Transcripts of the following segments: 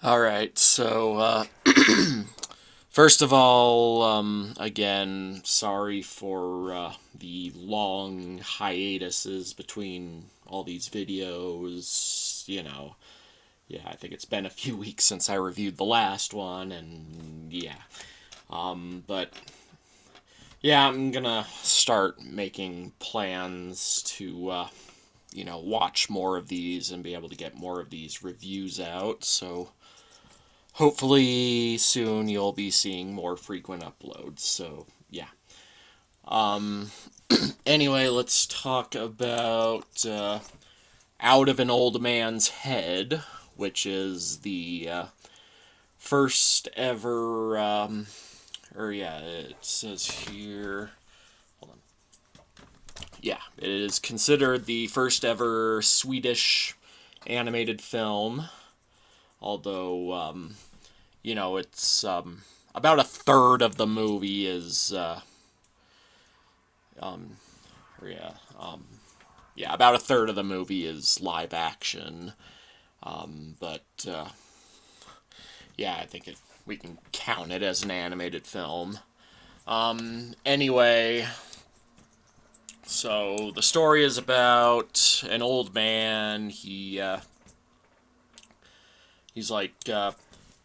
All right, so first of all, again, sorry for the long hiatuses between all these videos. Yeah, I think it's been a few weeks since I reviewed the last one, and yeah. But yeah, I'm gonna start making plans to, watch more of these and be able to get more of these reviews out. So hopefully soon you'll be seeing more frequent uploads. So, yeah. Anyway, let's talk about Out of an Old Man's Head, which is the first ever, it says here. Hold on. Yeah, it is considered the first ever Swedish animated film, although, it's about a third of the movie is um, or yeah, yeah, about a third of the movie is live action. But yeah, I think we can count it as an animated film. Anyway, so the story is about an old man. He's like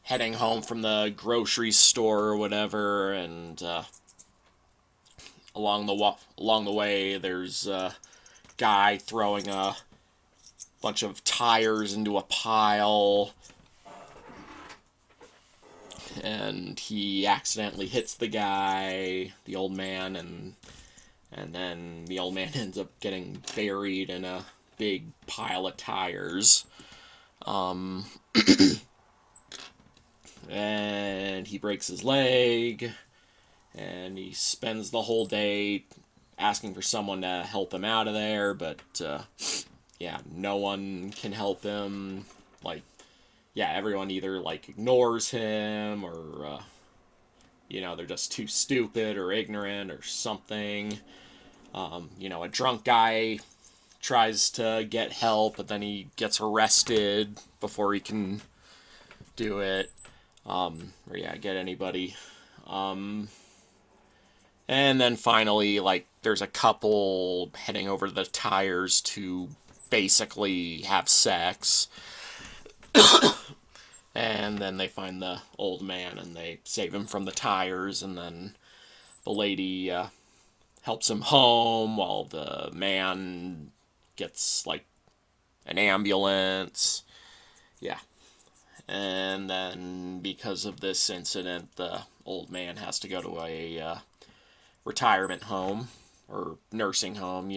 heading home from the grocery store or whatever, and along the way, there's a guy throwing a bunch of tires into a pile, and he accidentally hits the old man, and then the old man ends up getting buried in a big pile of tires. Um, and he breaks his leg, and he spends the whole day asking for someone to help him out of there, but yeah, no one can help him. Like, yeah, everyone either like ignores him or they're just too stupid or ignorant or something. A drunk guy tries to get help, but then he gets arrested before he can do it. Or yeah, get anybody. Um, and then finally, like, there's a couple heading over the tires to basically have sex. And then they find the old man and they save him from the tires, and then the lady helps him home while the man gets, like, an ambulance. Yeah. And then because of this incident, the old man has to go to a retirement home or nursing home,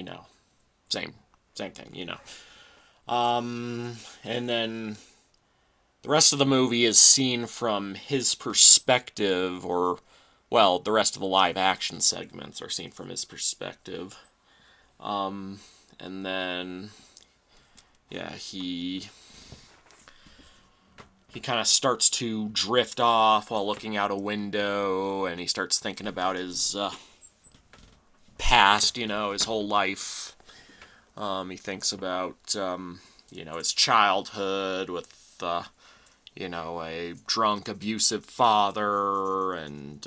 same same thing. And then the rest of the movie is seen from his perspective, or well, the rest of the live action segments are seen from his perspective. And then yeah, he kind of starts to drift off while looking out a window, and he starts thinking about his past, his whole life. He thinks about, his childhood with, a drunk, abusive father, and,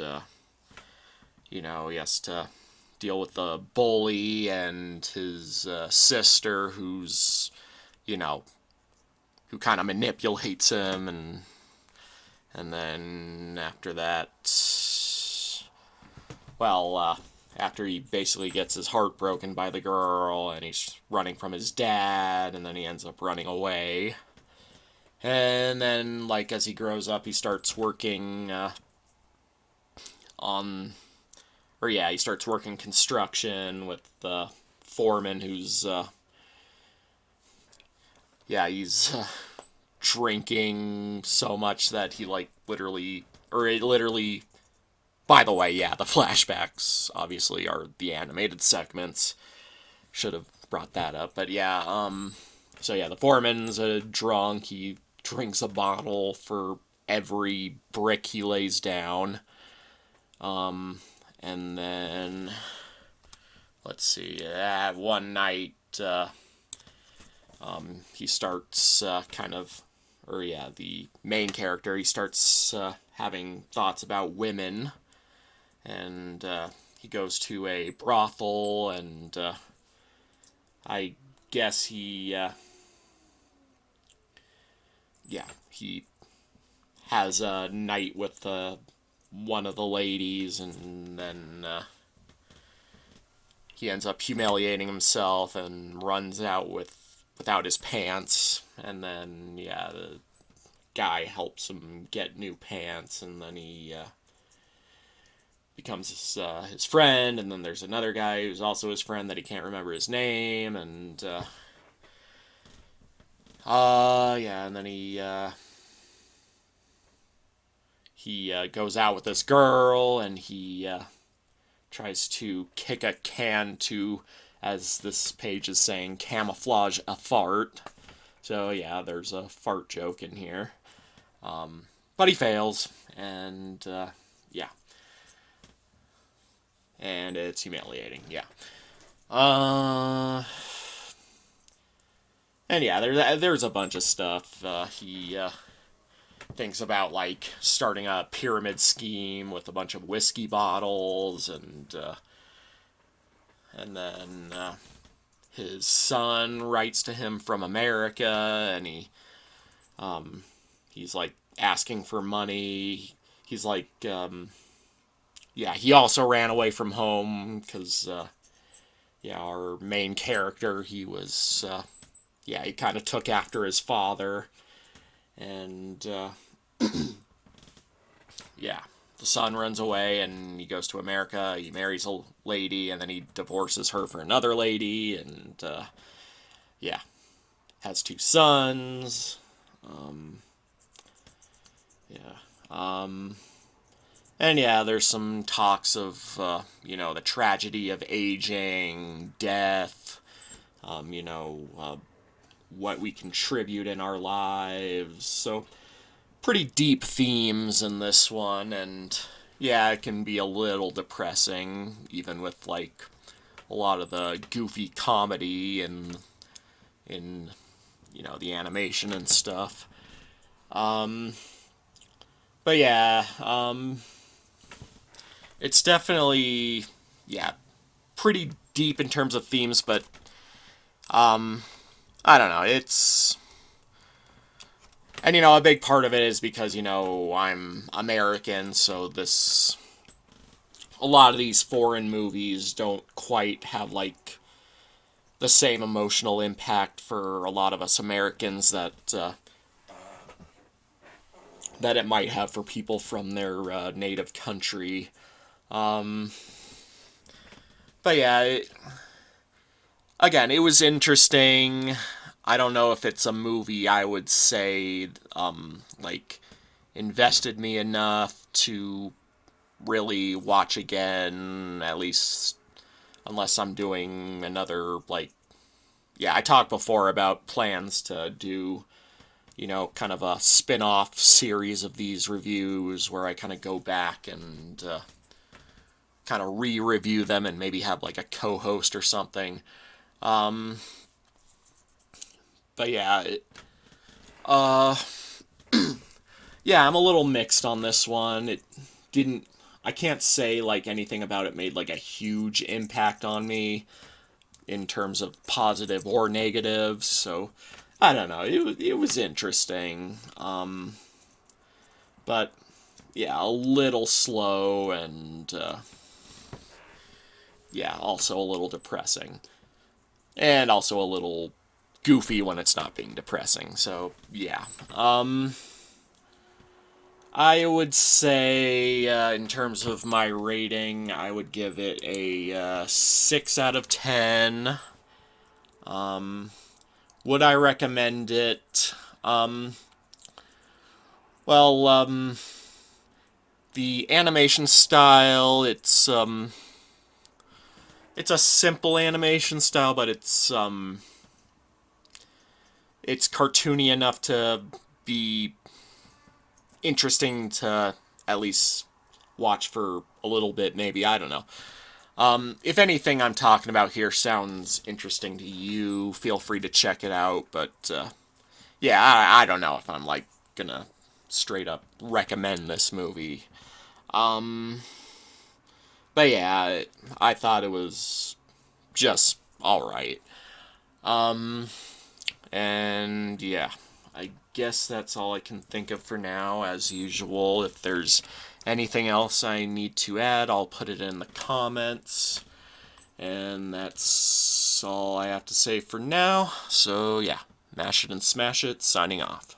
he has to deal with the bully and his sister, you know, who kind of manipulates him, and then after that, well, after he basically gets his heart broken by the girl and he's running from his dad, and then he ends up running away. And then, like, as he grows up, he starts working on, or yeah, he starts working construction with the foreman who's, yeah, he's drinking so much that he, like, literally, or it literally, by the way, yeah, the flashbacks obviously are the animated segments. Should have brought that up, but yeah, so yeah, the foreman's a drunk. He drinks a bottle for every brick he lays down. And then let's see, one night he starts kind of, the main character, he starts having thoughts about women, and he goes to a brothel, and I guess he has a night with one of the ladies, and then he ends up humiliating himself and runs out without his pants, and then the guy helps him get new pants, and then he becomes his friend, and then there's another guy who's also his friend that he can't remember his name, and and then he goes out with this girl, and he tries to kick a can to, as this page is saying, camouflage a fart. So yeah, there's a fart joke in here. But he fails, and and it's humiliating, yeah. And yeah, there's a bunch of stuff. He thinks about, like, starting a pyramid scheme with a bunch of whiskey bottles, and then his son writes to him from America, and he's like asking for money. He's like, he also ran away from home because, our main character, he was, he kind of took after his father, and, the son runs away, and he goes to America. He marries a lady, and then he divorces her for another lady, and, has two sons. And there's some talks of, the tragedy of aging, death, what we contribute in our lives. So, pretty deep themes in this one, and it can be a little depressing, even with, like, a lot of the goofy comedy and in the animation and stuff. But it's definitely, pretty deep in terms of themes, but, I don't know, it's, and, a big part of it is because, I'm American, so a lot of these foreign movies don't quite have, like, the same emotional impact for a lot of us Americans that it might have for people from their native country. But again, it was interesting. I don't know if it's a movie I would say, invested me enough to really watch again, at least unless I'm doing another, I talked before about plans to do, kind of a spin-off series of these reviews where I kind of go back and kind of re-review them and maybe have, like, a co-host or something. But I'm a little mixed on this one. I can't say, like, anything about it made, like, a huge impact on me in terms of positive or negative, so I don't know. It was interesting. But a little slow, and also a little depressing. And also a little goofy when it's not being depressing. So, I would say, in terms of my rating, I would give it a 6 out of 10. Would I recommend it? The animation style, it's a simple animation style, but it's cartoony enough to be interesting to at least watch for a little bit, maybe. I don't know. If anything I'm talking about here sounds interesting to you, feel free to check it out. But, yeah, I don't know if I'm like gonna straight up recommend this movie. Um, but yeah, I thought it was just all right. Um, and yeah, I guess that's all I can think of for now. As usual, if there's anything else I need to add, I'll put it in the comments. And that's all I have to say for now. So yeah, mash it and smash it, signing off.